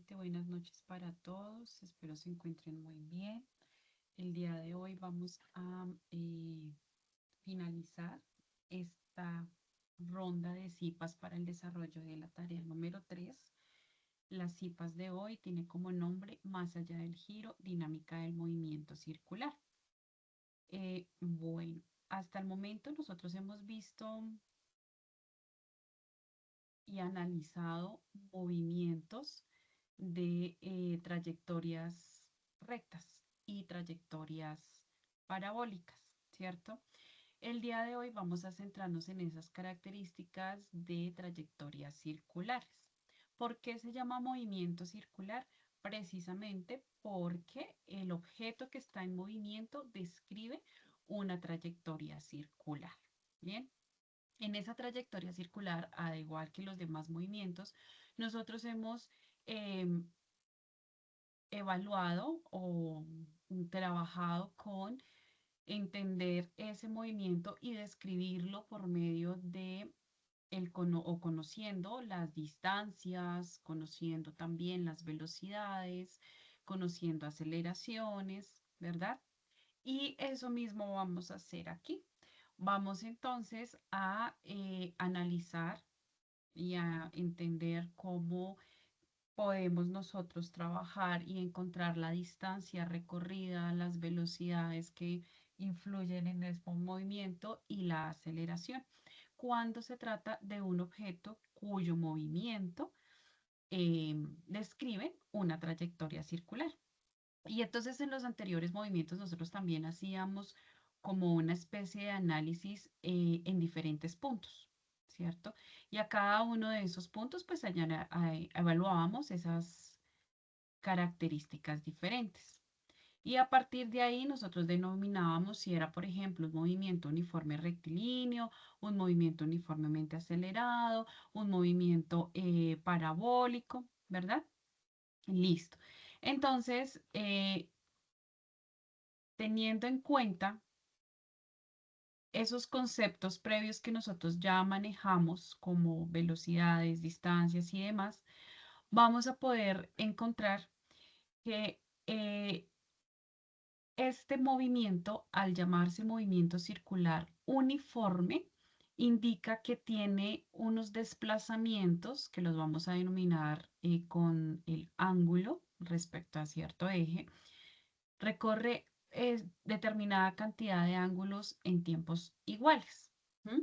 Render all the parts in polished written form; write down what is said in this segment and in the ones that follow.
Nuevamente, buenas noches para todos. Espero se encuentren muy bien. El día de hoy vamos a finalizar esta ronda de CIPAs para el desarrollo de la tarea número 3. Las CIPAs de hoy tienen como nombre Más allá del giro, dinámica del movimiento circular. Bueno, hasta el momento nosotros hemos visto y analizado movimientos de trayectorias rectas y trayectorias parabólicas, ¿cierto? El día de hoy vamos a centrarnos en esas características de trayectorias circulares. ¿Por qué se llama movimiento circular? Precisamente porque el objeto que está en movimiento describe una trayectoria circular. Bien, en esa trayectoria circular, al igual que los demás movimientos, nosotros hemos evaluado o trabajado con entender ese movimiento y describirlo por medio de conociendo las distancias, conociendo también las velocidades, conociendo aceleraciones, ¿verdad? Y eso mismo vamos a hacer aquí. Vamos entonces a analizar y a entender cómo podemos nosotros trabajar y encontrar la distancia recorrida, las velocidades que influyen en el movimiento y la aceleración. Cuando se trata de un objeto cuyo movimiento describe una trayectoria circular. Y entonces en los anteriores movimientos nosotros también hacíamos como una especie de análisis en diferentes puntos, ¿cierto? Y a cada uno de esos puntos pues evaluábamos esas características diferentes. Y a partir de ahí nosotros denominábamos si era, por ejemplo, un movimiento uniforme rectilíneo, un movimiento uniformemente acelerado, un movimiento parabólico, ¿verdad? Listo. Entonces, teniendo en cuenta esos conceptos previos que nosotros ya manejamos como velocidades, distancias y demás, vamos a poder encontrar que este movimiento, al llamarse movimiento circular uniforme, indica que tiene unos desplazamientos que los vamos a denominar con el ángulo respecto a cierto eje. Recorre determinada cantidad de ángulos en tiempos iguales. ¿Mm?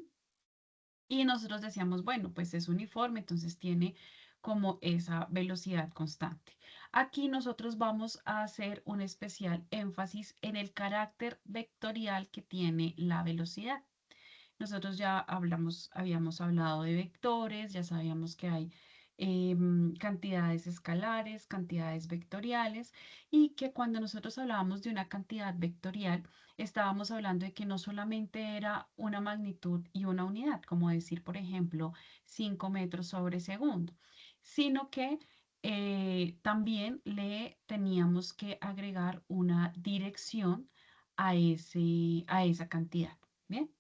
Y nosotros decíamos, bueno, pues es uniforme, entonces tiene como esa velocidad constante. Aquí nosotros vamos a hacer un especial énfasis en el carácter vectorial que tiene la velocidad. Nosotros ya habíamos hablado de vectores, ya sabíamos que hay cantidades escalares, cantidades vectoriales, y que cuando nosotros hablábamos de una cantidad vectorial, estábamos hablando de que no solamente era una magnitud y una unidad, como decir, por ejemplo, 5 metros sobre segundo, sino que también le teníamos que agregar una dirección a esa cantidad. Bien.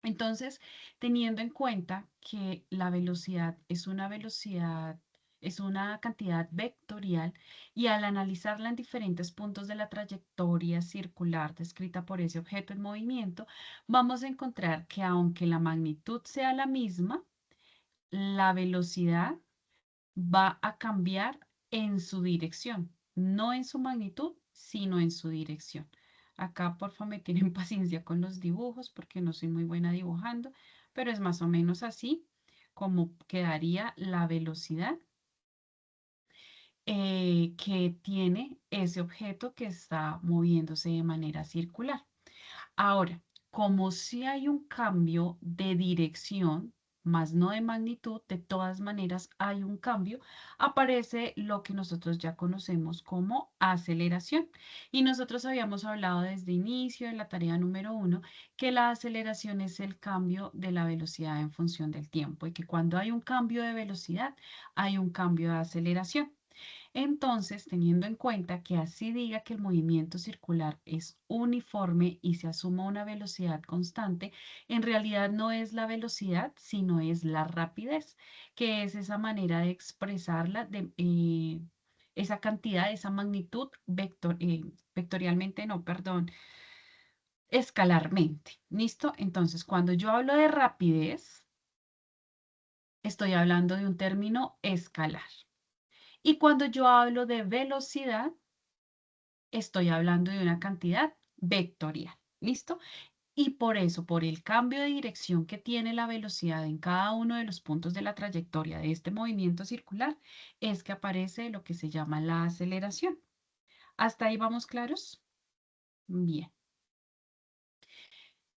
Entonces, teniendo en cuenta que la velocidad, es una cantidad vectorial y al analizarla en diferentes puntos de la trayectoria circular descrita por ese objeto en movimiento, vamos a encontrar que aunque la magnitud sea la misma, la velocidad va a cambiar en su dirección, no en su magnitud, sino en su dirección. Acá, porfa, me tienen paciencia con los dibujos porque no soy muy buena dibujando, pero es más o menos así como quedaría la velocidad que tiene ese objeto que está moviéndose de manera circular. Ahora, como si hay un cambio de dirección, más no de magnitud, de todas maneras hay un cambio, aparece lo que nosotros ya conocemos como aceleración. Y nosotros habíamos hablado desde inicio de la tarea número 1 que la aceleración es el cambio de la velocidad en función del tiempo y que cuando hay un cambio de velocidad, hay un cambio de aceleración. Entonces, teniendo en cuenta que así diga que el movimiento circular es uniforme y se asuma una velocidad constante, en realidad no es la velocidad, sino es la rapidez, que es esa manera de expresarla esa cantidad, esa magnitud vectorialmente, no, perdón, escalarmente. ¿Listo? Entonces, cuando yo hablo de rapidez, estoy hablando de un término escalar. Y cuando yo hablo de velocidad, estoy hablando de una cantidad vectorial. ¿Listo? Y por eso, por el cambio de dirección que tiene la velocidad en cada uno de los puntos de la trayectoria de este movimiento circular, es que aparece lo que se llama la aceleración. ¿Hasta ahí vamos claros? Bien,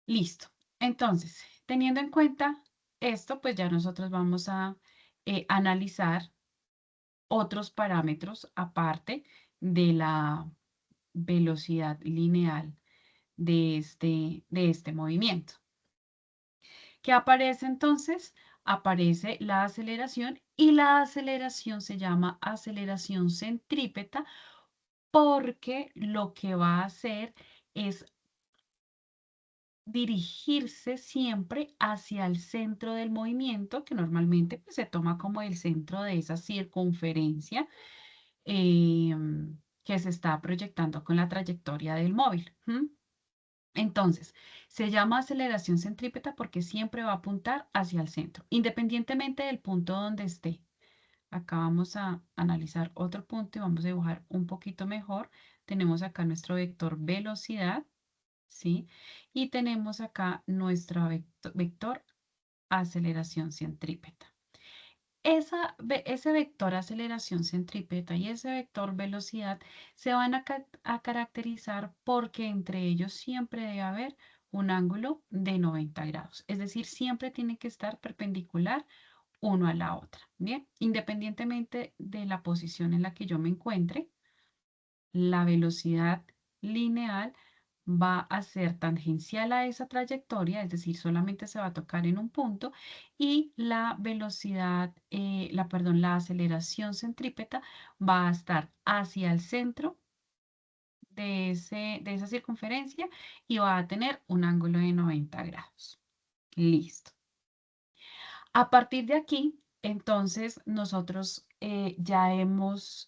listo. Entonces, teniendo en cuenta esto, pues ya nosotros vamos a analizar otros parámetros aparte de la velocidad lineal de este movimiento. ¿Qué aparece entonces? Aparece la aceleración y la aceleración se llama aceleración centrípeta porque lo que va a hacer es dirigirse siempre hacia el centro del movimiento, que normalmente pues, se toma como el centro de esa circunferencia que se está proyectando con la trayectoria del móvil. Entonces, se llama aceleración centrípeta porque siempre va a apuntar hacia el centro, independientemente del punto donde esté. Acá vamos a analizar otro punto y vamos a dibujar un poquito mejor. Tenemos acá nuestro vector velocidad, ¿sí? Y tenemos acá nuestro vector aceleración centrípeta. Ese vector aceleración centrípeta y ese vector velocidad se van a caracterizar porque entre ellos siempre debe haber un ángulo de 90 grados. Es decir, siempre tiene que estar perpendicular uno a la otra. Bien, independientemente de la posición en la que yo me encuentre, la velocidad lineal va a ser tangencial a esa trayectoria, es decir, solamente se va a tocar en un punto, y la velocidad, perdón, la aceleración centrípeta va a estar hacia el centro de esa circunferencia y va a tener un ángulo de 90 grados. Listo. A partir de aquí, entonces, nosotros ya hemos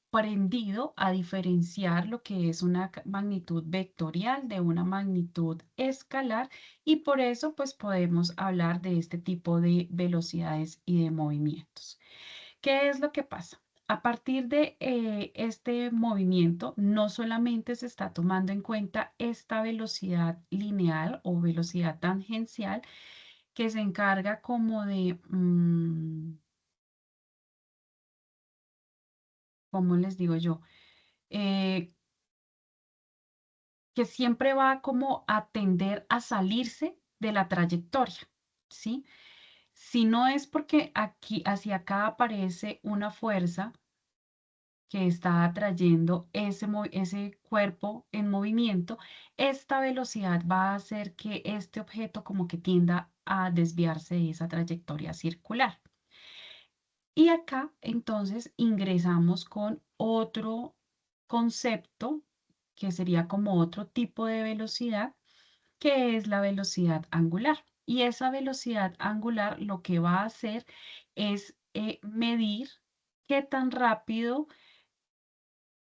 aprendido a diferenciar lo que es una magnitud vectorial de una magnitud escalar y por eso pues podemos hablar de este tipo de velocidades y de movimientos. ¿Qué es lo que pasa? A partir de este movimiento, no solamente se está tomando en cuenta esta velocidad lineal o velocidad tangencial que se encarga como de, ¿cómo les digo yo? Eh, que siempre va como a tender a salirse de la trayectoria, ¿sí? Si no es porque aquí, hacia acá aparece una fuerza que está atrayendo ese cuerpo en movimiento, esta velocidad va a hacer que este objeto como que tienda a desviarse de esa trayectoria circular. Y acá entonces ingresamos con otro concepto que sería como otro tipo de velocidad, que es la velocidad angular. Y esa velocidad angular lo que va a hacer es medir qué tan rápido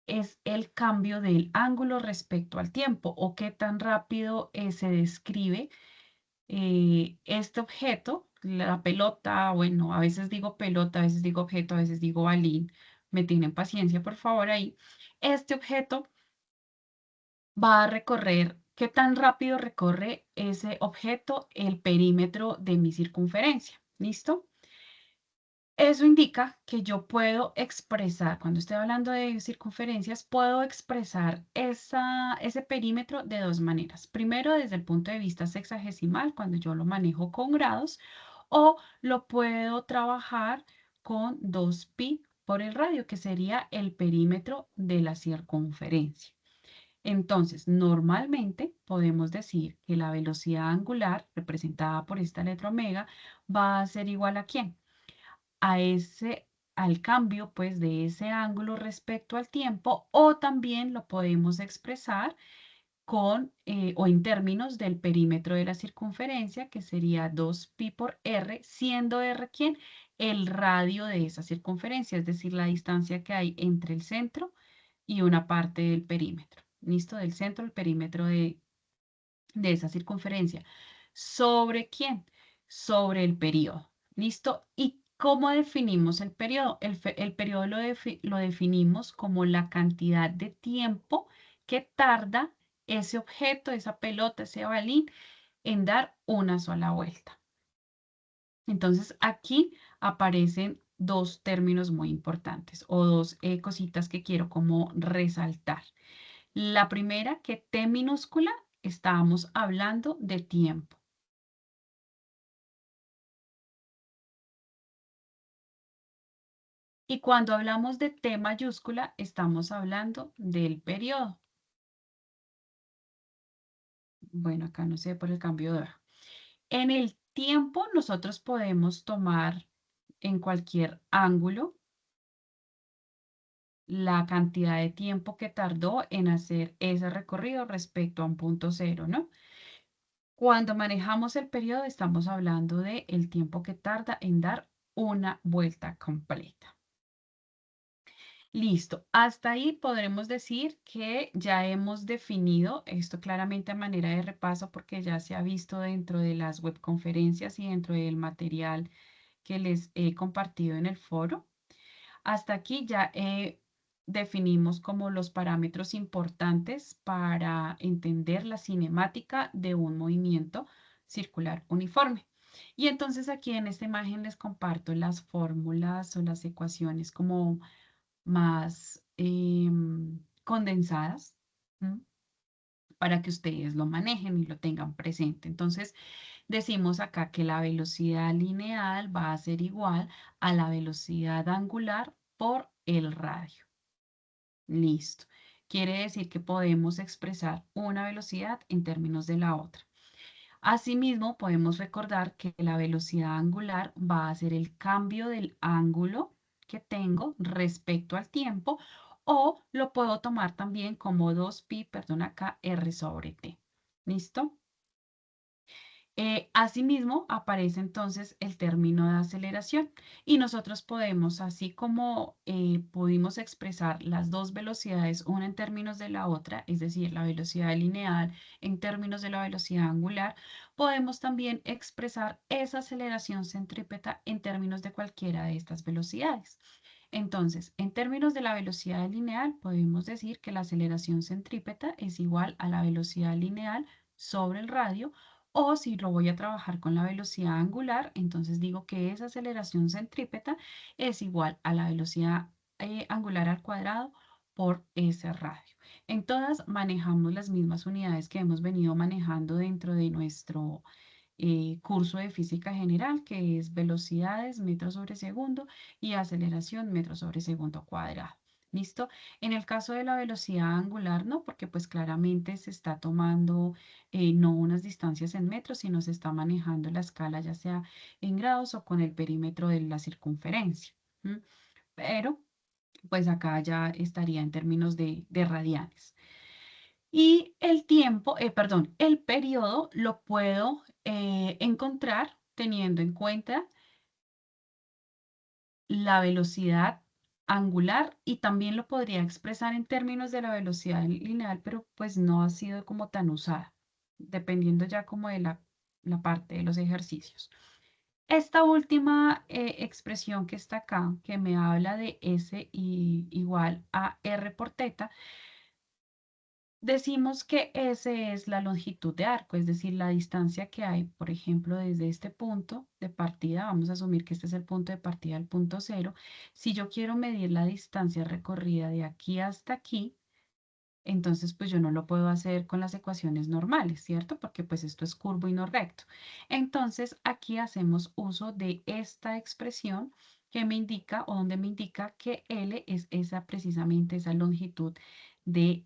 es el cambio del ángulo respecto al tiempo o qué tan rápido se describe este objeto, la pelota, bueno, a veces digo pelota, a veces digo objeto, a veces digo balín, me tienen paciencia por favor ahí. Este objeto va a recorrer, qué tan rápido recorre ese objeto el perímetro de mi circunferencia. ¿Listo? Eso indica que yo puedo expresar, cuando estoy hablando de circunferencias, puedo expresar ese perímetro de dos maneras. Primero, desde el punto de vista sexagesimal, cuando yo lo manejo con grados, o lo puedo trabajar con 2pi por el radio, que sería el perímetro de la circunferencia. Entonces, normalmente podemos decir que la velocidad angular, representada por esta letra omega, va a ser igual a ¿quién? A ese, al cambio pues de ese ángulo respecto al tiempo, o también lo podemos expresar o en términos del perímetro de la circunferencia, que sería 2pi por r, siendo r ¿quién? El radio de esa circunferencia, es decir, la distancia que hay entre el centro y una parte del perímetro. ¿Listo? Del centro al perímetro de esa circunferencia. ¿Sobre quién? Sobre el periodo. ¿Listo? ¿Y cómo definimos el periodo? El periodo lo definimos como la cantidad de tiempo que tarda ese objeto, esa pelota, ese balín, en dar una sola vuelta. Entonces aquí aparecen dos términos muy importantes o dos cositas que quiero como resaltar. La primera, que T minúscula, estábamos hablando de tiempo. Y cuando hablamos de T mayúscula, estamos hablando del periodo. Bueno, acá no sé por el cambio de hora. En el tiempo, nosotros podemos tomar en cualquier ángulo la cantidad de tiempo que tardó en hacer ese recorrido respecto a un punto cero, ¿no? Cuando manejamos el periodo, estamos hablando de el tiempo que tarda en dar una vuelta completa. Listo, hasta ahí podremos decir que ya hemos definido esto claramente a manera de repaso porque ya se ha visto dentro de las webconferencias y dentro del material que les he compartido en el foro. Hasta aquí ya definimos como los parámetros importantes para entender la cinemática de un movimiento circular uniforme. Y entonces aquí en esta imagen les comparto las fórmulas o las ecuaciones como más condensadas, ¿m? Para que ustedes lo manejen y lo tengan presente. Entonces, decimos acá que la velocidad lineal va a ser igual a la velocidad angular por el radio. Listo. Quiere decir que podemos expresar una velocidad en términos de la otra. Asimismo, podemos recordar que la velocidad angular va a ser el cambio del ángulo que tengo respecto al tiempo, o lo puedo tomar también como 2pi, perdón, acá r sobre t. ¿Listo? Asimismo, aparece entonces el término de aceleración y nosotros podemos, así como pudimos expresar las dos velocidades, una en términos de la otra, es decir, la velocidad lineal en términos de la velocidad angular, podemos también expresar esa aceleración centrípeta en términos de cualquiera de estas velocidades. Entonces, en términos de la velocidad lineal, podemos decir que la aceleración centrípeta es igual a la velocidad lineal sobre el radio, o si lo voy a trabajar con la velocidad angular, entonces digo que esa aceleración centrípeta es igual a la velocidad angular al cuadrado por ese radio. En todas manejamos las mismas unidades que hemos venido manejando dentro de nuestro curso de física general, que es velocidades, metros sobre segundo, y aceleración, metros sobre segundo cuadrado. ¿Listo? En el caso de la velocidad angular, no, porque pues claramente se está tomando no unas distancias en metros, sino se está manejando la escala ya sea en grados o con el perímetro de la circunferencia. ¿M? Pero pues acá ya estaría en términos de radianes. Y el tiempo, perdón, el periodo lo puedo encontrar teniendo en cuenta la velocidad angular y también lo podría expresar en términos de la velocidad lineal, pero pues no ha sido como tan usada, dependiendo ya como de la parte de los ejercicios. Esta última expresión que está acá, que me habla de S igual a R por teta, decimos que S es la longitud de arco, es decir, la distancia que hay, por ejemplo, desde este punto de partida, vamos a asumir que este es el punto de partida del punto cero. Si yo quiero medir la distancia recorrida de aquí hasta aquí, entonces pues yo no lo puedo hacer con las ecuaciones normales, ¿cierto? Porque pues esto es curvo y no recto. Entonces aquí hacemos uso de esta expresión que me indica o donde me indica que L es esa precisamente esa longitud de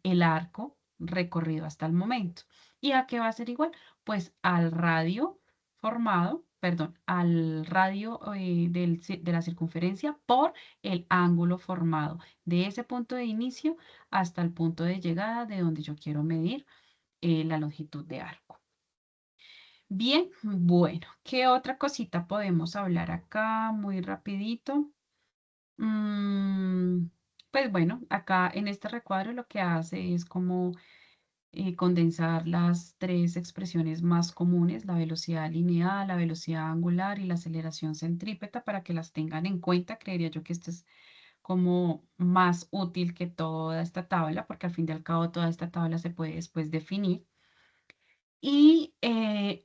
el arco recorrido hasta el momento. ¿Y a qué va a ser igual? Pues al radio formado perdón, al radio de la circunferencia por el ángulo formado de ese punto de inicio hasta el punto de llegada de donde yo quiero medir la longitud de arco. Bien, bueno, ¿qué otra cosita podemos hablar acá muy rapidito? Mm, pues bueno, acá en este recuadro lo que hace es como condensar las tres expresiones más comunes, la velocidad lineal, la velocidad angular y la aceleración centrípeta, para que las tengan en cuenta. Creería yo que esto es como más útil que toda esta tabla, porque al fin y al cabo toda esta tabla se puede después definir. Y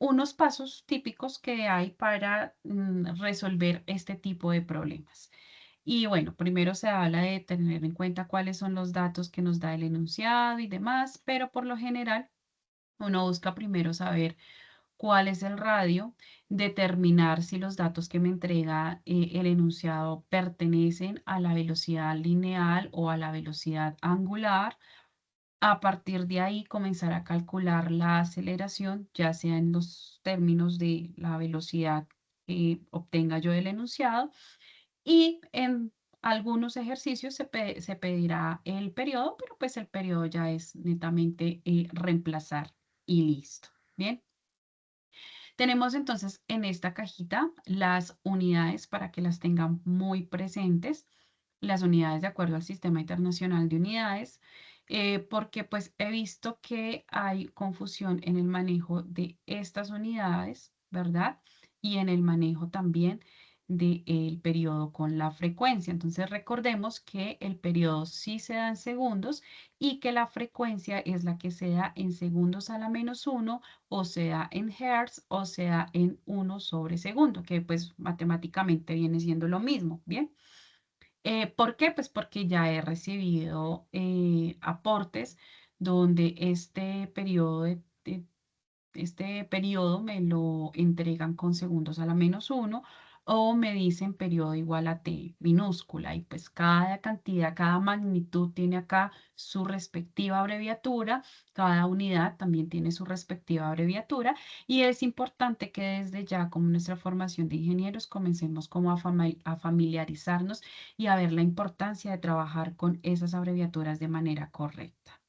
unos pasos típicos que hay para resolver este tipo de problemas. Y bueno, primero se habla de tener en cuenta cuáles son los datos que nos da el enunciado y demás, pero por lo general uno busca primero saber cuál es el radio, determinar si los datos que me entrega el enunciado pertenecen a la velocidad lineal o a la velocidad angular. A partir de ahí comenzar a calcular la aceleración, ya sea en los términos de la velocidad que obtenga yo del enunciado, y en algunos ejercicios se pedirá el periodo, pero pues el periodo ya es netamente reemplazar y listo. Bien. Tenemos entonces en esta cajita las unidades para que las tengan muy presentes, las unidades de acuerdo al Sistema Internacional de Unidades, porque pues he visto que hay confusión en el manejo de estas unidades, ¿verdad? Y en el manejo también del periodo con la frecuencia. Entonces recordemos que el periodo sí se da en segundos y que la frecuencia es la que se da en segundos a la -1, o sea en hertz, o sea en 1 sobre segundo, que pues matemáticamente viene siendo lo mismo, ¿bien? ¿Por qué? Pues porque ya he recibido aportes donde este periodo me lo entregan con segundos a la -1, o me dicen periodo igual a t minúscula, y pues cada cantidad, cada magnitud tiene acá su respectiva abreviatura, cada unidad también tiene su respectiva abreviatura, y es importante que desde ya, como nuestra formación de ingenieros, comencemos como a familiarizarnos y a ver la importancia de trabajar con esas abreviaturas de manera correcta.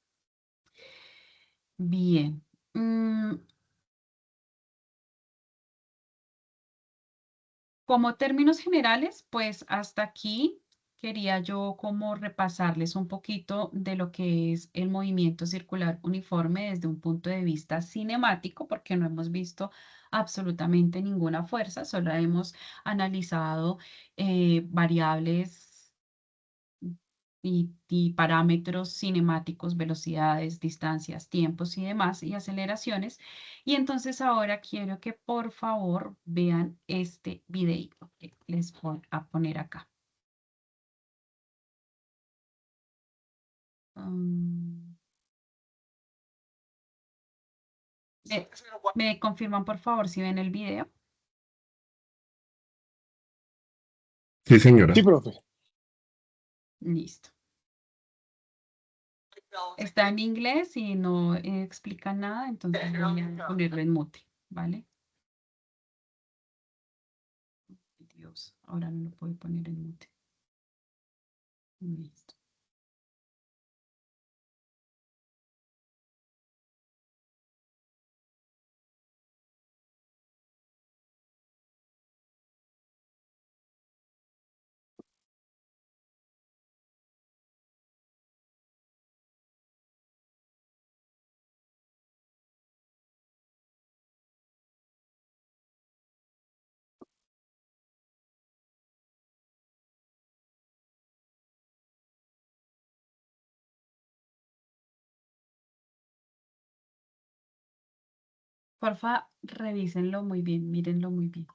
Bien. Como términos generales, pues hasta aquí quería yo como repasarles un poquito de lo que es el movimiento circular uniforme desde un punto de vista cinemático, porque no hemos visto absolutamente ninguna fuerza, solo hemos analizado variables y parámetros cinemáticos, velocidades, distancias, tiempos y demás, y aceleraciones. Y entonces ahora quiero que por favor vean este videito que les voy a poner acá. Mm, eh, ¿Me confirman por favor si ven el video? Sí, señora. Sí, profe. Listo. Está en inglés y no explica nada, entonces voy a ponerlo en mute, ¿vale? Dios, ahora no lo puedo poner en mute. Listo. Porfa, revísenlo muy bien, mírenlo muy bien.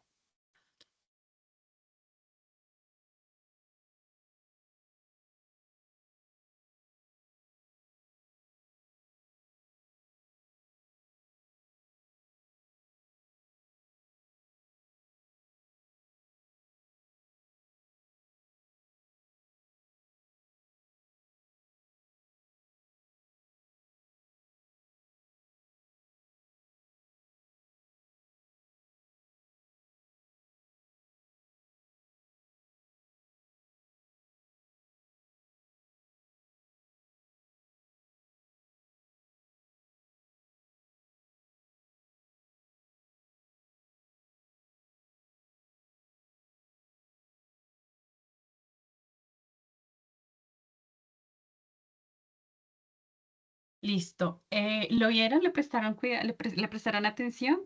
Listo. ¿Lo vieron? ¿Le prestaron cuidado? ¿Le prestaron atención?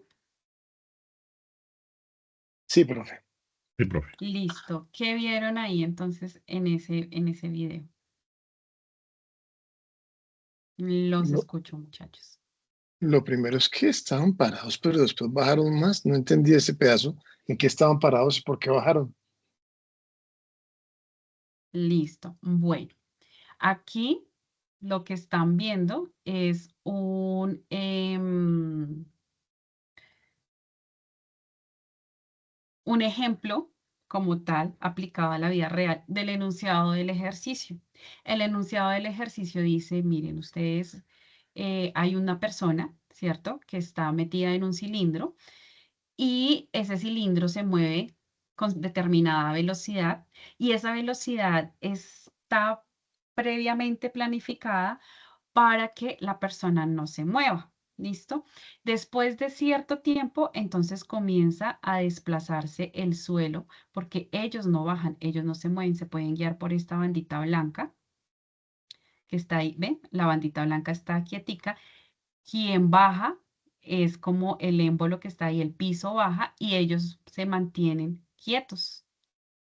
Sí, profe. Sí, profe. Listo. ¿Qué vieron ahí entonces en ese video? Los Lo, escucho, muchachos. lo primero es que estaban parados, pero después bajaron más. No entendí ese pedazo. ¿En qué estaban parados y por qué bajaron? Listo. Bueno, aquí lo que están viendo es un ejemplo como tal aplicado a la vida real del enunciado del ejercicio. El enunciado del ejercicio dice, miren, ustedes, hay una persona, ¿cierto?, que está metida en un cilindro y ese cilindro se mueve con determinada velocidad y esa velocidad está previamente planificada para que la persona no se mueva. ¿Listo? Después de cierto tiempo, entonces comienza a desplazarse el suelo porque ellos no bajan, ellos no se mueven, se pueden guiar por esta bandita blanca que está ahí. ¿Ven? La bandita blanca está quietica. Quien baja es como el émbolo que está ahí, el piso baja y ellos se mantienen quietos,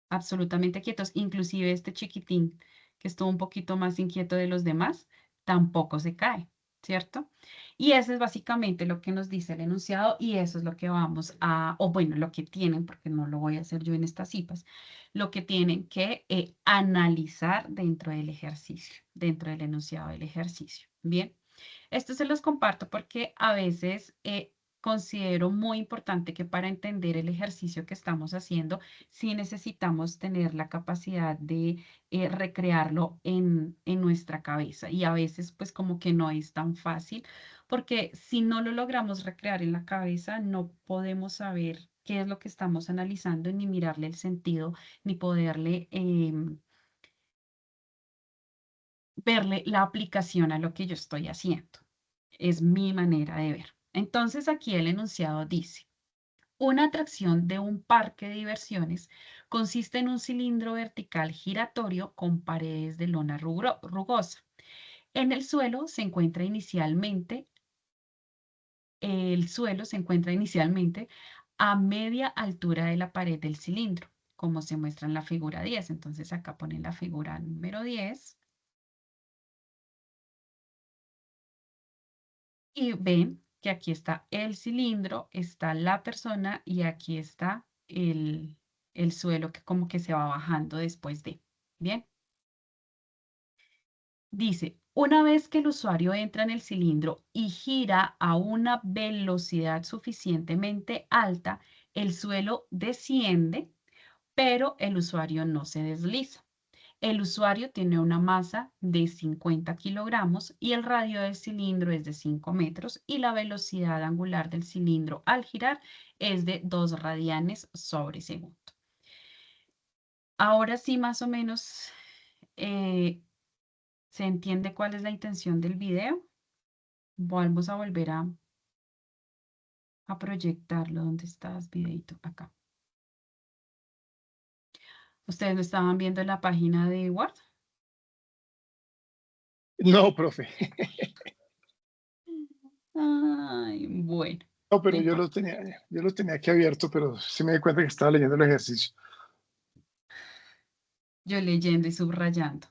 absolutamente quietos. Inclusive este chiquitín que estuvo un poquito más inquieto de los demás, tampoco se cae, ¿cierto? Y eso es básicamente lo que nos dice el enunciado y eso es lo que vamos a, o bueno, lo que tienen, porque no lo voy a hacer yo en estas cipas, lo que tienen que analizar dentro del ejercicio, dentro del enunciado del ejercicio. Bien. Esto se los comparto porque a veces considero muy importante que para entender el ejercicio que estamos haciendo, sí necesitamos tener la capacidad de recrearlo en nuestra cabeza. Y a veces pues como que no es tan fácil, porque si no lo logramos recrear en la cabeza, no podemos saber qué es lo que estamos analizando, ni mirarle el sentido, ni poderle verle la aplicación a lo que yo estoy haciendo. Es mi manera de ver. Entonces aquí el enunciado dice, una atracción de un parque de diversiones consiste en un cilindro vertical giratorio con paredes de lona rugosa. En el suelo se encuentra inicialmente a media altura de la pared del cilindro, como se muestra en la figura 10. Entonces acá ponen la figura número 10. Y ven que aquí está el cilindro, está la persona y aquí está el suelo que como que se va bajando después de. Bien. Dice, una vez que el usuario entra en el cilindro y gira a una velocidad suficientemente alta, el suelo desciende, pero el usuario no se desliza. El usuario tiene una masa de 50 kilogramos y el radio del cilindro es de 5 metros y la velocidad angular del cilindro al girar es de 2 radianes sobre segundo. Ahora sí, más o menos, ¿se entiende cuál es la intención del video? Vamos a volver a proyectarlo. ¿Dónde estás, videito? Acá. ¿Ustedes lo estaban viendo en la página de Word? No, profe. Ay, bueno, No, no pero importa. yo los tenía aquí abierto, pero sí me di cuenta que estaba leyendo el ejercicio. Yo leyendo y subrayando.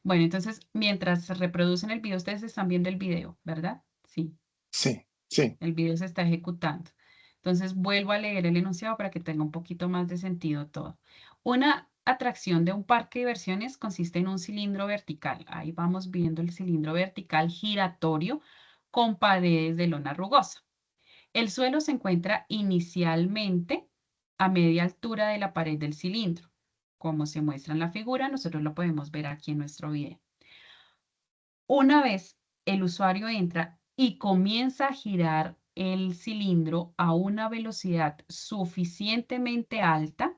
Bueno, entonces, mientras reproducen el video, ustedes están viendo el video, ¿verdad? Sí, Sí, sí. el video se está ejecutando. Entonces, vuelvo a leer el enunciado para que tenga un poquito más de sentido todo. Una atracción de un parque de diversiones consiste en un cilindro vertical. Ahí vamos viendo el cilindro vertical giratorio con paredes de lona rugosa. El suelo se encuentra inicialmente a media altura de la pared del cilindro. Como se muestra en la figura, nosotros lo podemos ver aquí en nuestro video. Una vez el usuario entra y comienza a girar el cilindro a una velocidad suficientemente alta,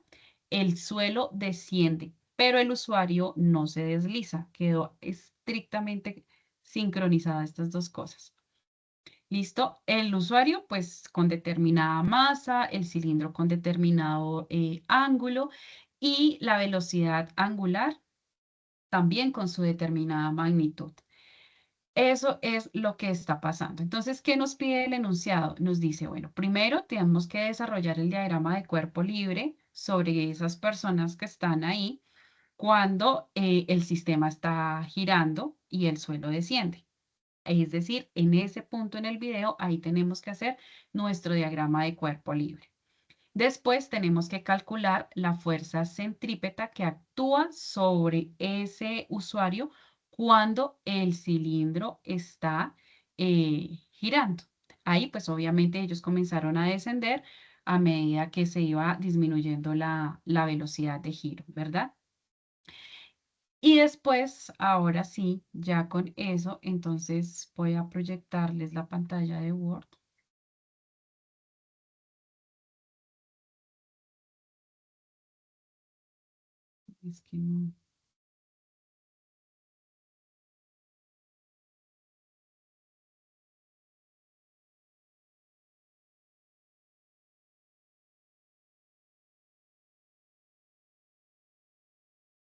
el suelo desciende, pero el usuario no se desliza. Quedó estrictamente sincronizadas estas dos cosas. ¿Listo? El usuario, pues, con determinada masa, el cilindro con determinado ángulo y la velocidad angular también con su determinada magnitud. eso es lo que está pasando. Entonces, ¿qué nos pide el enunciado? Nos dice, bueno, primero tenemos que desarrollar el diagrama de cuerpo libre sobre esas personas que están ahí cuando el sistema está girando y el suelo desciende. Es decir, en ese punto en el video, ahí tenemos que hacer nuestro diagrama de cuerpo libre. Después tenemos que calcular la fuerza centrípeta que actúa sobre ese usuario cuando el cilindro está girando. Ahí pues obviamente ellos comenzaron a descender a medida que se iba disminuyendo la velocidad de giro, ¿verdad? Y después, ahora sí, ya con eso, entonces voy a proyectarles la pantalla de Word. Es que no.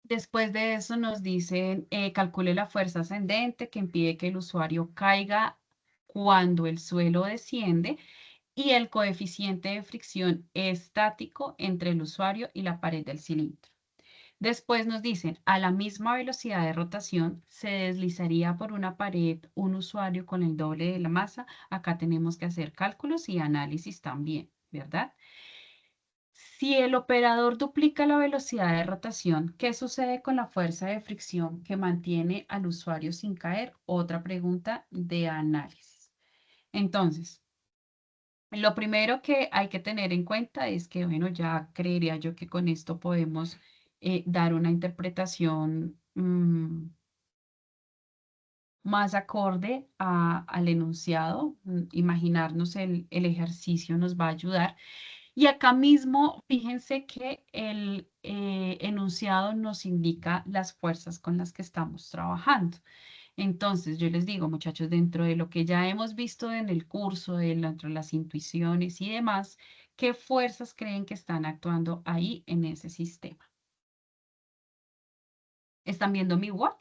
Después de eso nos dicen, calcule la fuerza ascendente que impide que el usuario caiga cuando el suelo desciende y el coeficiente de fricción estático entre el usuario y la pared del cilindro. Después nos dicen, a la misma velocidad de rotación se deslizaría por una pared un usuario con el doble de la masa. Acá tenemos que hacer cálculos y análisis también, ¿verdad? Si el operador duplica la velocidad de rotación, ¿qué sucede con la fuerza de fricción que mantiene al usuario sin caer? Otra pregunta de análisis. Entonces, lo primero que hay que tener en cuenta es que, bueno, ya creería yo que con esto podemos dar una interpretación más acorde al enunciado. Imaginarnos el ejercicio nos va a ayudar. Y acá mismo, fíjense que el enunciado nos indica las fuerzas con las que estamos trabajando. Entonces, yo les digo, muchachos, dentro de lo que ya hemos visto en el curso, dentro de las intuiciones y demás, ¿qué fuerzas creen que están actuando ahí en ese sistema? ¿Están viendo mi Word?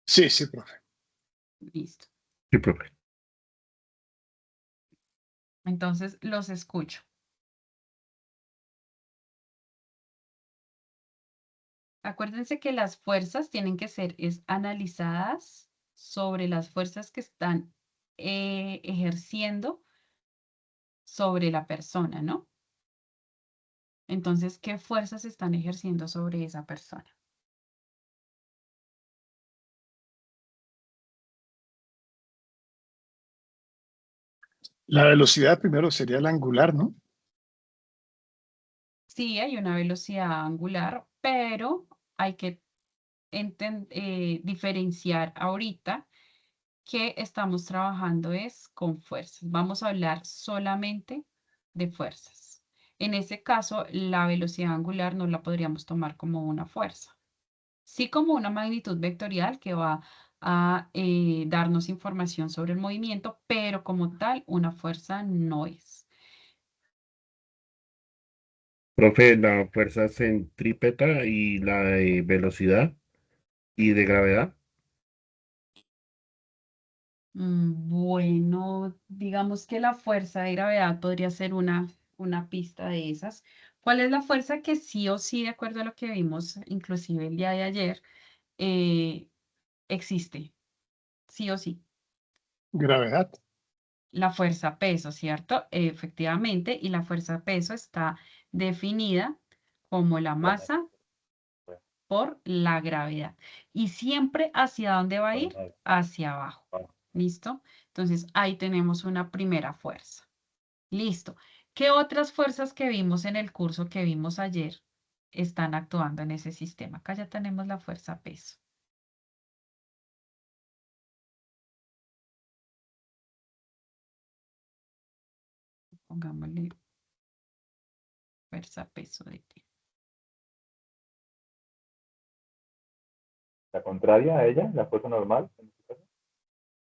Sí, sí, profe. Listo. Sí, profe. Entonces, los escucho. Acuérdense que las fuerzas tienen que ser analizadas sobre las fuerzas que están ejerciendo sobre la persona, ¿no? Entonces, ¿qué fuerzas están ejerciendo sobre esa persona? La velocidad primero sería la angular, ¿no? Sí, hay una velocidad angular, pero hay que diferenciar ahorita que estamos trabajando es con fuerzas. Vamos a hablar solamente de fuerzas. En ese caso, la velocidad angular no la podríamos tomar como una fuerza, sí como una magnitud vectorial que va a darnos información sobre el movimiento, pero como tal, una fuerza no es. Profe, la fuerza centrípeta y la de velocidad y de gravedad. Bueno, digamos que la fuerza de gravedad podría ser una pista de esas. ¿Cuál es la fuerza que sí o sí, de acuerdo a lo que vimos, inclusive el día de ayer, eh, existe? Sí o sí. Gravedad. La fuerza peso, ¿cierto? Efectivamente, y la fuerza peso está definida como la masa por la gravedad. Y siempre hacia dónde va a ir? Hacia abajo. ¿Listo? Entonces ahí tenemos una primera fuerza. Listo. ¿Qué otras fuerzas que vimos en el curso que vimos ayer están actuando en ese sistema? Acá ya tenemos la fuerza peso. Pongámosle fuerza peso de T. La contraria a ella, la fuerza normal.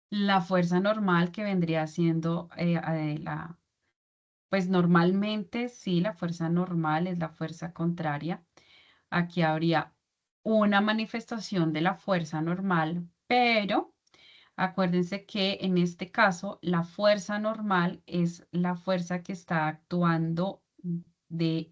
La fuerza normal que vendría siendo pues normalmente sí, la fuerza normal es la fuerza contraria. Aquí habría una manifestación de la fuerza normal, Pero acuérdense que en este caso la fuerza normal es la fuerza que está actuando de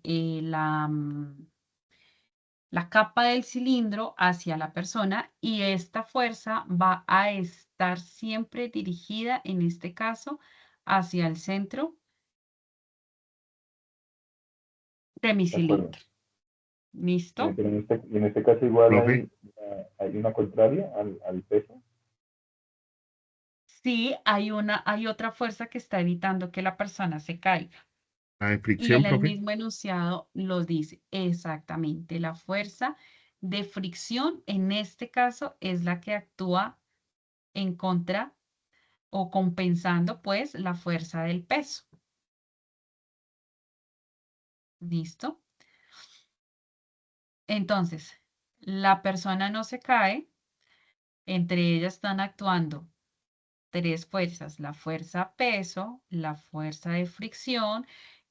la capa del cilindro hacia la persona y esta fuerza va a estar siempre dirigida, en este caso, hacia el centro de mi De acuerdo. cilindro. ¿Listo? Pero en este caso igual Profe, hay una contraria al peso. Sí, hay otra fuerza que está evitando que la persona se caiga. la de Y fricción, en el profe. mismo enunciado lo dice exactamente. La fuerza de fricción, en este caso, es la que actúa en contra o compensando, pues, la fuerza del peso. ¿Listo? Entonces, la persona no se cae, entre ellas están actuando tres fuerzas: la fuerza peso, la fuerza de fricción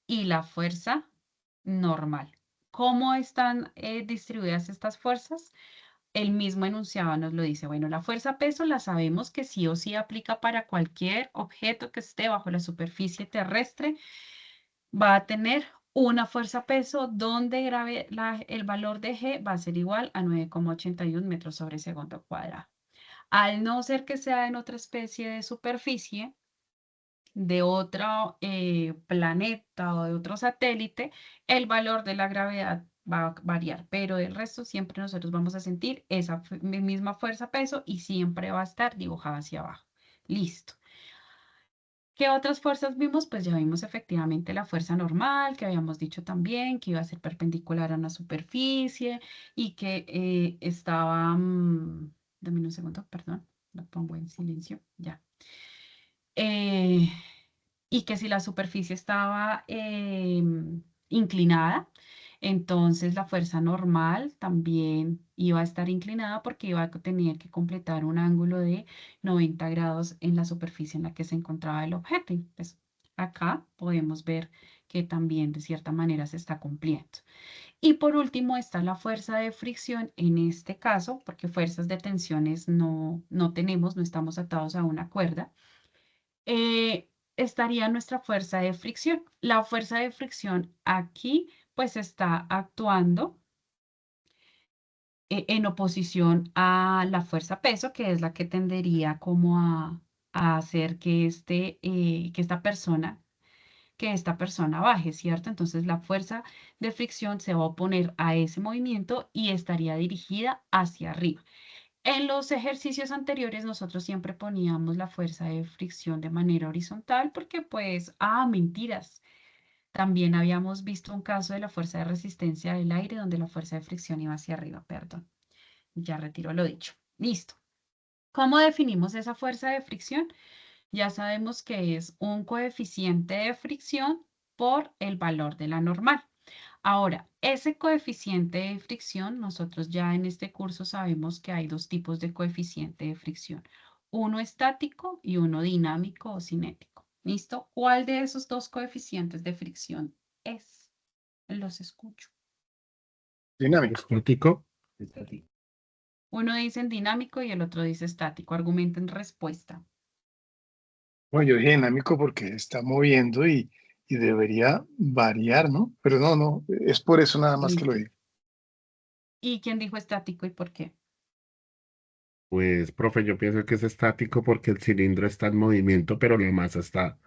y la fuerza normal. ¿Cómo están distribuidas estas fuerzas? El mismo enunciado nos lo dice. Bueno, la fuerza peso la sabemos que sí o sí aplica para cualquier objeto que esté bajo la superficie terrestre. Va a tener una fuerza peso donde el valor de G va a ser igual a 9,81 metros sobre segundo cuadrado. Al no ser que sea en otra especie de superficie, de otro planeta o de otro satélite, el valor de la gravedad va a variar, pero el resto siempre nosotros vamos a sentir esa misma fuerza-peso y siempre va a estar dibujada hacia abajo. Listo. ¿Qué otras fuerzas vimos? Pues ya vimos efectivamente la fuerza normal, que habíamos dicho también que iba a ser perpendicular a una superficie y que estaba... dame un segundo, perdón, lo pongo en silencio, ya. Eh, y que si la superficie estaba inclinada, entonces la fuerza normal también iba a estar inclinada porque iba a tener que completar un ángulo de 90 grados en la superficie en la que se encontraba el objeto. Y pues acá podemos ver que también de cierta manera se está cumpliendo. Y por último está la fuerza de fricción en este caso, porque fuerzas de tensiones no tenemos, no estamos atados a una cuerda. Estaría nuestra fuerza de fricción. La fuerza de fricción aquí pues está actuando en oposición a la fuerza peso, que es la que tendería como a hacer que, que esta persona baje, ¿cierto? Entonces la fuerza de fricción se va a oponer a ese movimiento y estaría dirigida hacia arriba. En los ejercicios anteriores nosotros siempre poníamos la fuerza de fricción de manera horizontal porque pues, mentiras. También habíamos visto un caso de la fuerza de resistencia del aire donde la fuerza de fricción iba hacia arriba, perdón. Ya retiro lo dicho. Listo. ¿Cómo definimos esa fuerza de fricción? Ya sabemos que es un coeficiente de fricción por el valor de la normal. Ahora, ese coeficiente de fricción, nosotros ya en este curso sabemos que hay dos tipos de coeficiente de fricción, uno estático y uno dinámico o cinético. ¿Listo? ¿Cuál de esos dos coeficientes de fricción es? Los escucho. Dinámico. Estático. Uno dice en dinámico y el otro dice estático. Argumenten respuesta. Bueno, yo dije dinámico porque está moviendo y debería variar, ¿no? Pero no, es por eso nada más que lo Listo. digo. ¿Y quién dijo estático y por qué? Pues, profe, yo pienso que es estático porque el cilindro está en movimiento, pero la masa está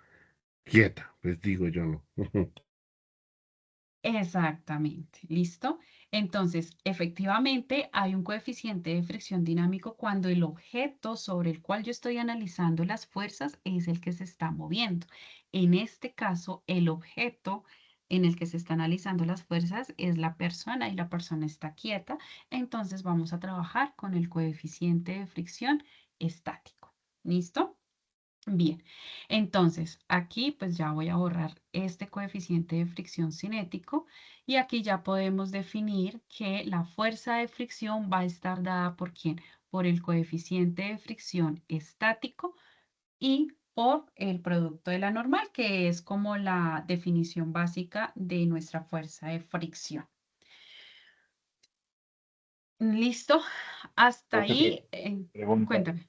quieta, pues digo yo, ¿no? Exactamente, ¿listo? Entonces, efectivamente, hay un coeficiente de fricción dinámico cuando el objeto sobre el cual yo estoy analizando las fuerzas es el que se está moviendo. En este caso, el objeto en el que se está analizando las fuerzas es la persona y la persona está quieta, entonces vamos a trabajar con el coeficiente de fricción estático, ¿listo? Bien, entonces aquí pues ya voy a borrar este coeficiente de fricción cinético y aquí ya podemos definir que la fuerza de fricción va a estar dada por ¿quién? Por el coeficiente de fricción estático y por el producto de la normal, que es como la definición básica de nuestra fuerza de fricción. ¿Listo? Hasta Profe, ahí, pregunta. cuéntame.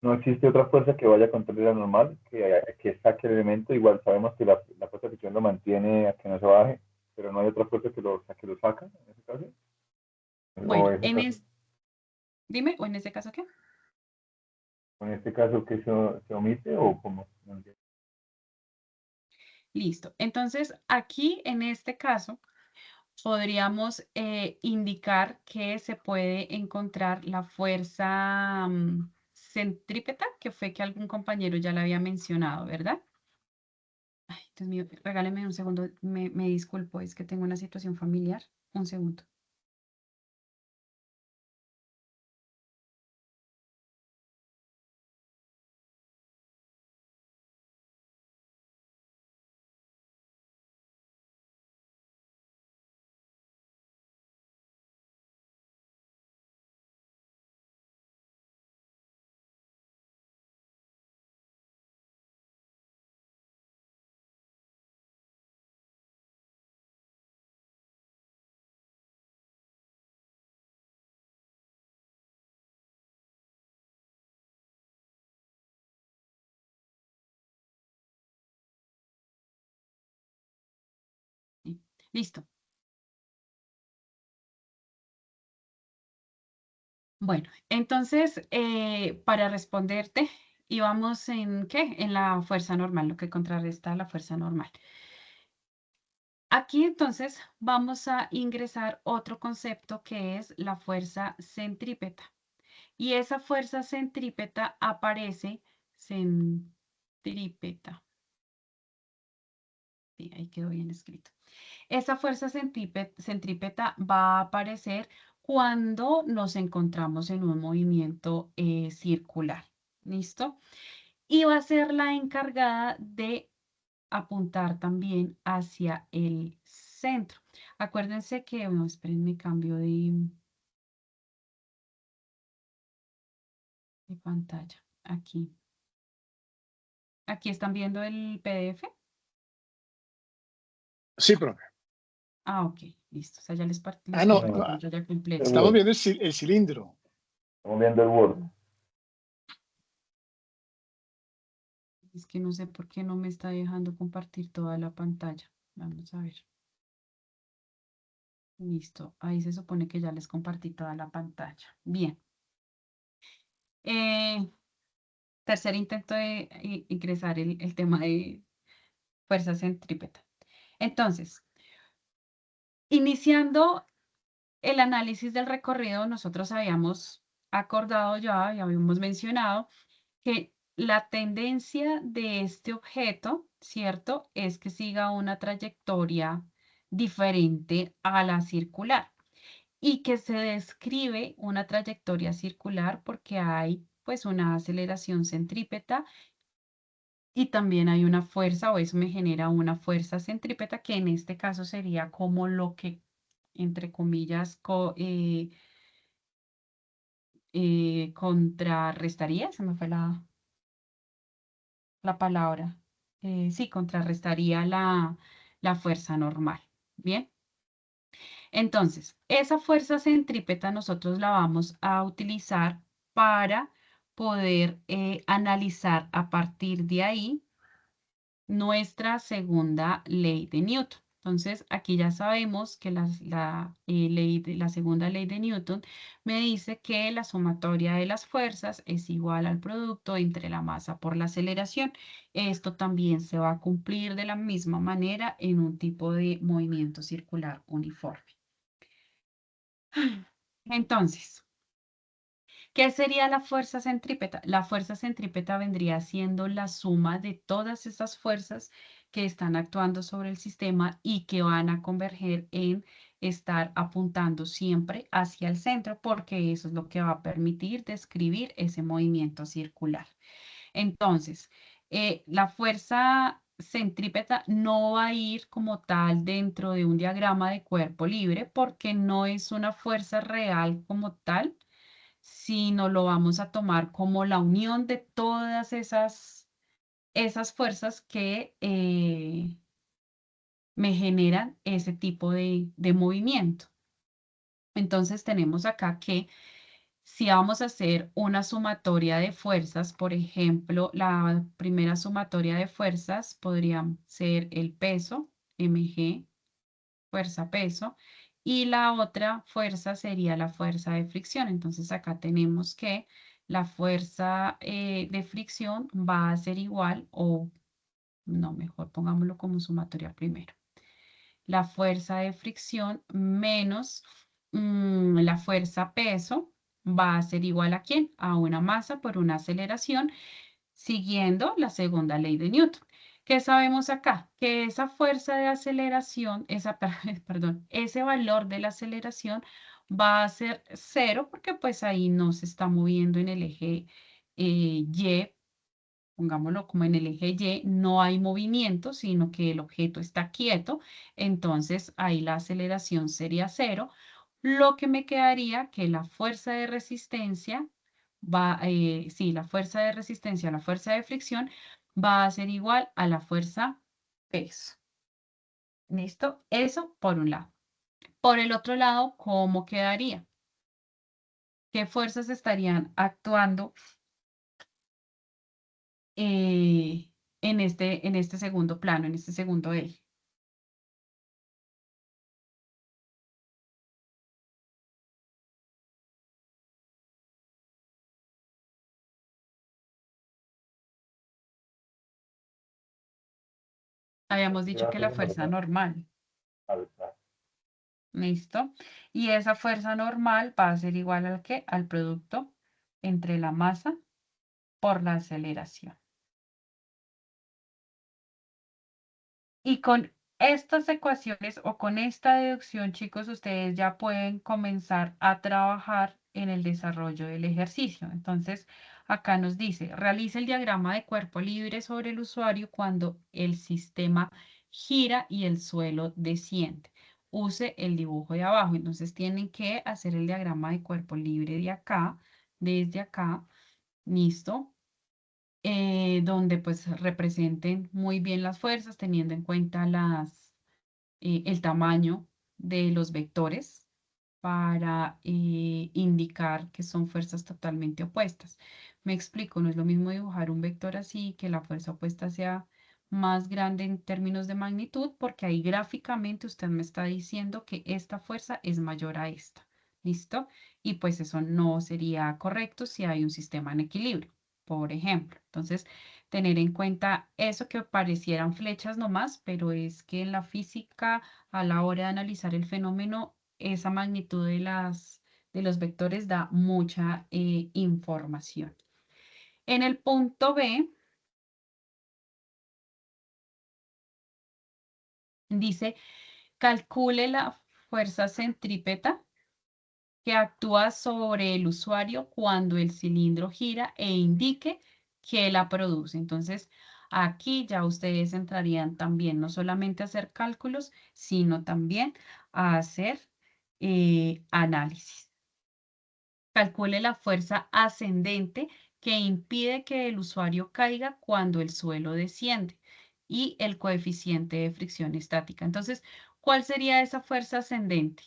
No existe otra fuerza que vaya contra la normal, que saque el elemento. Igual sabemos que la fuerza de fricción lo mantiene a que no se baje, pero no hay otra fuerza que lo saca en ese caso. O Bueno, ese caso, dime, ¿o en este caso qué? en este caso que se omite o cómo. No entiendo. Listo. Entonces, aquí en este caso, podríamos indicar que se puede encontrar la fuerza centrípeta, que fue que algún compañero ya la había mencionado, ¿verdad? Ay, Dios mío, regáleme un segundo, me disculpo, es que tengo una situación familiar. Un segundo. Sí, listo. Bueno, entonces, para responderte, íbamos en ¿qué? En la fuerza normal, lo que contrarresta la fuerza normal. Aquí entonces vamos a ingresar otro concepto que es la fuerza centrípeta. Y esa fuerza centrípeta aparece, centrípeta, sí, ahí quedó bien escrito. Esa fuerza centrípeta va a aparecer cuando nos encontramos en un movimiento circular. ¿Listo? Y va a ser la encargada de apuntar también hacia el centro. Acuérdense que, no, espérenme, cambio de pantalla. Aquí. Aquí están viendo el PDF. Sí, profe. Ah, ok, listo. O sea, ya les No, compartí no, la pantalla completa. El estamos Word. viendo el cilindro. Estamos viendo el Word. Es que no sé por qué no me está dejando compartir toda la pantalla. Vamos a ver. Listo. Ahí se supone que ya les compartí toda la pantalla. Bien. Tercer intento de ingresar el tema de fuerza centrípeta. Entonces, iniciando el análisis del recorrido, nosotros habíamos acordado ya y habíamos mencionado que la tendencia de este objeto, ¿cierto? Es que siga una trayectoria diferente a la circular y que se describe una trayectoria circular porque hay pues una aceleración centrípeta y también hay una fuerza o eso me genera una fuerza centrípeta que en este caso sería como lo que entre comillas contrarrestaría, se me fue la palabra. Sí, contrarrestaría la fuerza normal. Bien. Entonces, esa fuerza centrípeta nosotros la vamos a utilizar para poder analizar a partir de ahí nuestra segunda ley de Newton. Entonces, aquí ya sabemos que la segunda ley de Newton me dice que la sumatoria de las fuerzas es igual al producto entre la masa por la aceleración. Esto también se va a cumplir de la misma manera en un tipo de movimiento circular uniforme. Entonces, ¿qué sería la fuerza centrípeta? La fuerza centrípeta vendría siendo la suma de todas esas fuerzas que están actuando sobre el sistema y que van a converger en estar apuntando siempre hacia el centro, porque eso es lo que va a permitir describir ese movimiento circular. Entonces, la fuerza centrípeta no va a ir como tal dentro de un diagrama de cuerpo libre porque no es una fuerza real como tal, sino lo vamos a tomar como la unión de todas esas fuerzas que me generan ese tipo de movimiento. Entonces tenemos acá que si vamos a hacer una sumatoria de fuerzas, por ejemplo, la primera sumatoria de fuerzas podría ser el peso, mg, fuerza-peso, y la otra fuerza sería la fuerza de fricción. Entonces acá tenemos que la fuerza de fricción va a ser igual, o no, mejor pongámoslo como sumatoria primero. La fuerza de fricción menos la fuerza peso va a ser igual ¿a quién? A una masa por una aceleración, siguiendo la segunda ley de Newton. ¿Qué sabemos acá? Que esa fuerza de aceleración, perdón, ese valor de la aceleración va a ser 0 porque pues ahí no se está moviendo en el eje Y, pongámoslo como en el eje Y, no hay movimiento, sino que el objeto está quieto, entonces ahí la aceleración sería 0, lo que me quedaría que la fuerza de resistencia la fuerza de resistencia, la fuerza de fricción va a ser igual a la fuerza peso. ¿Listo? Eso por un lado. Por el otro lado, ¿cómo quedaría? ¿Qué fuerzas estarían actuando en este segundo plano, en este segundo eje? Habíamos dicho que la fuerza normal. ¿Listo? Y esa fuerza normal va a ser igual al ¿qué? Al producto entre la masa por la aceleración. Y con estas ecuaciones o con esta deducción, chicos, ustedes ya pueden comenzar a trabajar en el desarrollo del ejercicio. Entonces, acá nos dice, realice el diagrama de cuerpo libre sobre el usuario cuando el sistema gira y el suelo desciende. Use el dibujo de abajo. Entonces, tienen que hacer el diagrama de cuerpo libre de acá, desde acá. ¿Listo? Donde pues representen muy bien las fuerzas, teniendo en cuenta el tamaño de los vectores para indicar que son fuerzas totalmente opuestas. Me explico, no es lo mismo dibujar un vector así, que la fuerza opuesta sea más grande en términos de magnitud, porque ahí gráficamente usted me está diciendo que esta fuerza es mayor a esta. ¿Listo? Y pues eso no sería correcto si hay un sistema en equilibrio, por ejemplo. Entonces, tener en cuenta eso, que parecieran flechas nomás, pero es que en la física, a la hora de analizar el fenómeno, esa magnitud de los vectores da mucha información. En el punto B, dice, calcule la fuerza centrípeta que actúa sobre el usuario cuando el cilindro gira e indique que la produce. Entonces, aquí ya ustedes entrarían también no solamente a hacer cálculos, sino también a hacer análisis. Calcule la fuerza ascendente que impide que el usuario caiga cuando el suelo desciende y el coeficiente de fricción estática. Entonces, ¿cuál sería esa fuerza ascendente?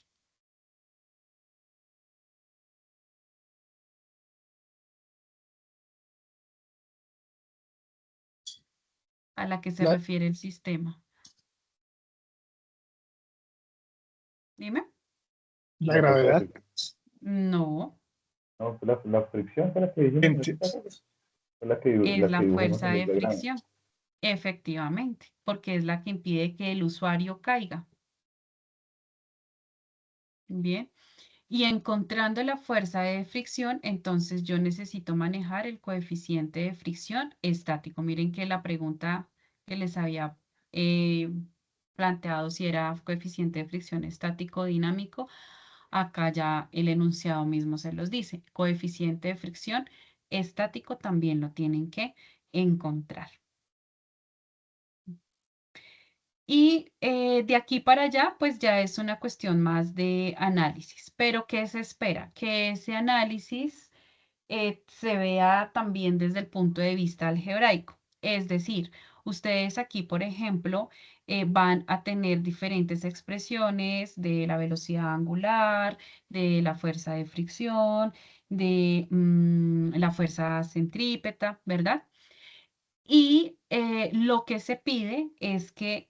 A la que se La, refiere el sistema. Dime. la gravedad. No, No, la fricción fue la que dijimos en este caso. Fue la que es la dibujamos fuerza en el de diagrama. fricción. Efectivamente, porque es la que impide que el usuario caiga. Bien. Y encontrando la fuerza de fricción, entonces yo necesito manejar el coeficiente de fricción estático. Miren que la pregunta que les había planteado si era coeficiente de fricción estático o dinámico, acá ya el enunciado mismo se los dice. Coeficiente de fricción estático también lo tienen que encontrar. Y de aquí para allá, pues ya es una cuestión más de análisis. Pero ¿qué se espera? Que ese análisis se vea también desde el punto de vista algebraico. Es decir, Ustedes aquí, por ejemplo, van a tener diferentes expresiones de la velocidad angular, de la fuerza de fricción, de la fuerza centrípeta, ¿verdad? Y lo que se pide es que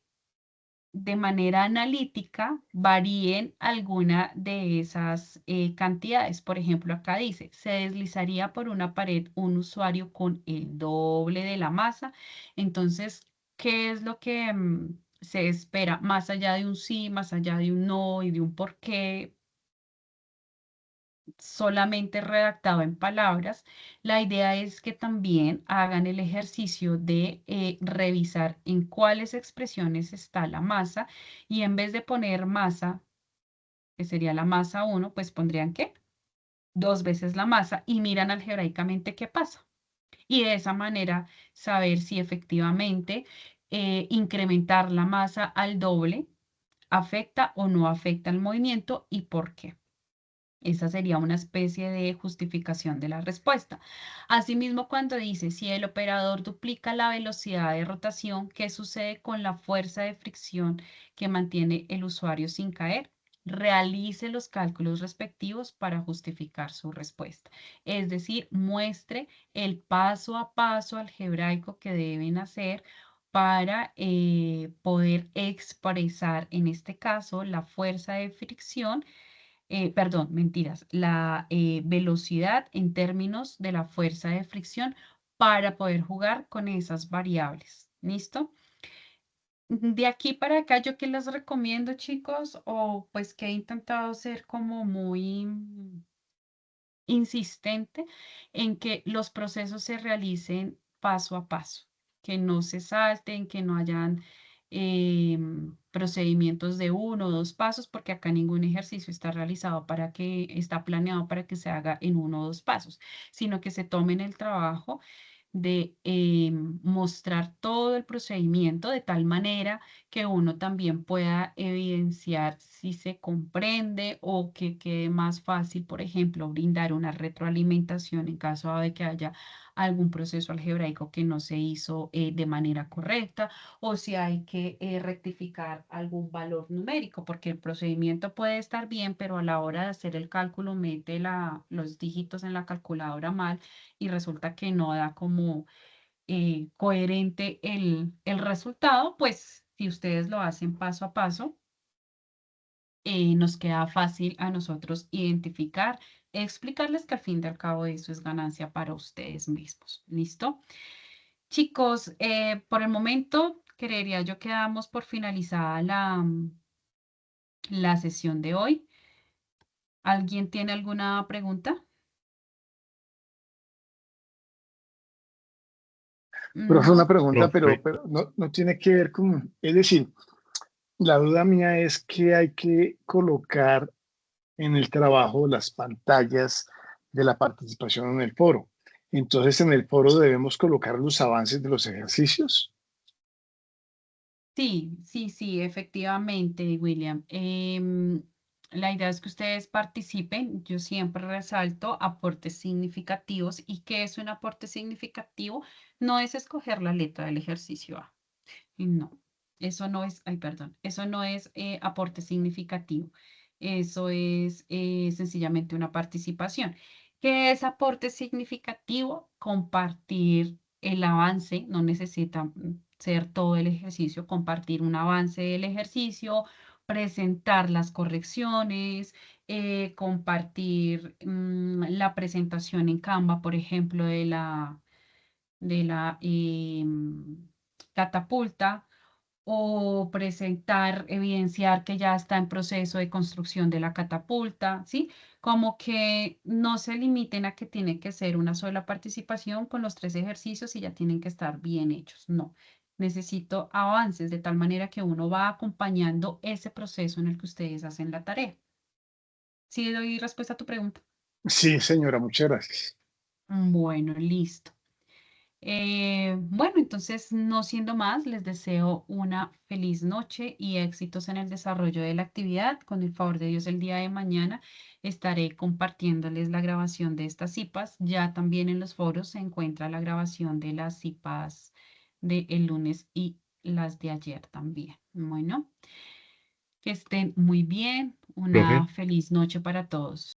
de manera analítica varíen alguna de esas cantidades. Por ejemplo, acá dice, se deslizaría por una pared un usuario con el doble de la masa. Entonces, ¿qué es lo que se espera? Más allá de un sí, más allá de un no y de un por qué, solamente redactado en palabras, la idea es que también hagan el ejercicio de revisar en cuáles expresiones está la masa y en vez de poner masa, que sería la masa 1, pues pondrían ¿qué? 2 veces la masa y miran algebraicamente qué pasa. Y de esa manera saber si efectivamente incrementar la masa al doble afecta o no afecta el movimiento y por qué. Esa sería una especie de justificación de la respuesta. Asimismo, cuando dice, si el operador duplica la velocidad de rotación, ¿qué sucede con la fuerza de fricción que mantiene el usuario sin caer? Realice los cálculos respectivos para justificar su respuesta. Es decir, muestre el paso a paso algebraico que deben hacer para poder expresar, en este caso, la fuerza de fricción perdón, mentiras, la velocidad en términos de la fuerza de fricción para poder jugar con esas variables. ¿Listo? De aquí para acá, ¿yo qué les recomiendo, chicos? O pues que he intentado ser como muy insistente en que los procesos se realicen paso a paso, que no se salten, que no hayan procedimientos de 1 o 2 pasos, porque acá ningún ejercicio está realizado está planeado para que se haga en 1 o 2 pasos, sino que se tomen el trabajo de mostrar todo el procedimiento de tal manera que uno también pueda evidenciar si se comprende o que quede más fácil, por ejemplo, brindar una retroalimentación en caso de que haya algún proceso algebraico que no se hizo de manera correcta o si hay que rectificar algún valor numérico, porque el procedimiento puede estar bien, pero a la hora de hacer el cálculo mete los dígitos en la calculadora mal y resulta que no da como coherente el resultado, pues si ustedes lo hacen paso a paso, nos queda fácil a nosotros identificar, explicarles que al fin y al cabo eso es ganancia para ustedes mismos. ¿Listo? Chicos, por el momento, creería yo que damos por finalizada la sesión de hoy. ¿Alguien tiene alguna pregunta? Profe, una No. pregunta, Profe, pero no tiene que ver con, es decir, la duda mía es que hay que colocar en el trabajo las pantallas de la participación en el foro. Entonces, en el foro debemos colocar los avances de los ejercicios. Sí, sí, sí, efectivamente, William. La idea es que ustedes participen. Yo siempre resalto aportes significativos. ¿Y qué es un aporte significativo? No es escoger la letra del ejercicio A. No, eso no es, ay, perdón, eso no es aporte significativo. Eso es sencillamente una participación. ¿Qué es aporte significativo? Compartir el avance, no necesita ser todo el ejercicio, compartir un avance del ejercicio, presentar las correcciones, compartir la presentación en Canva, por ejemplo, de la catapulta o presentar, evidenciar que ya está en proceso de construcción de la catapulta, ¿sí? Como que no se limiten a que tiene que ser una sola participación con los 3 ejercicios y ya tienen que estar bien hechos. No, necesito avances de tal manera que uno va acompañando ese proceso en el que ustedes hacen la tarea. ¿Sí doy respuesta a tu pregunta? Sí, señora, muchas gracias. Bueno, listo. Bueno, entonces, no siendo más, les deseo una feliz noche y éxitos en el desarrollo de la actividad. Con el favor de Dios, el día de mañana estaré compartiéndoles la grabación de estas CIPAs. Ya también en los foros se encuentra la grabación de las CIPAs del lunes y las de ayer también. Bueno, que estén muy bien. Profe, Una feliz noche para todos.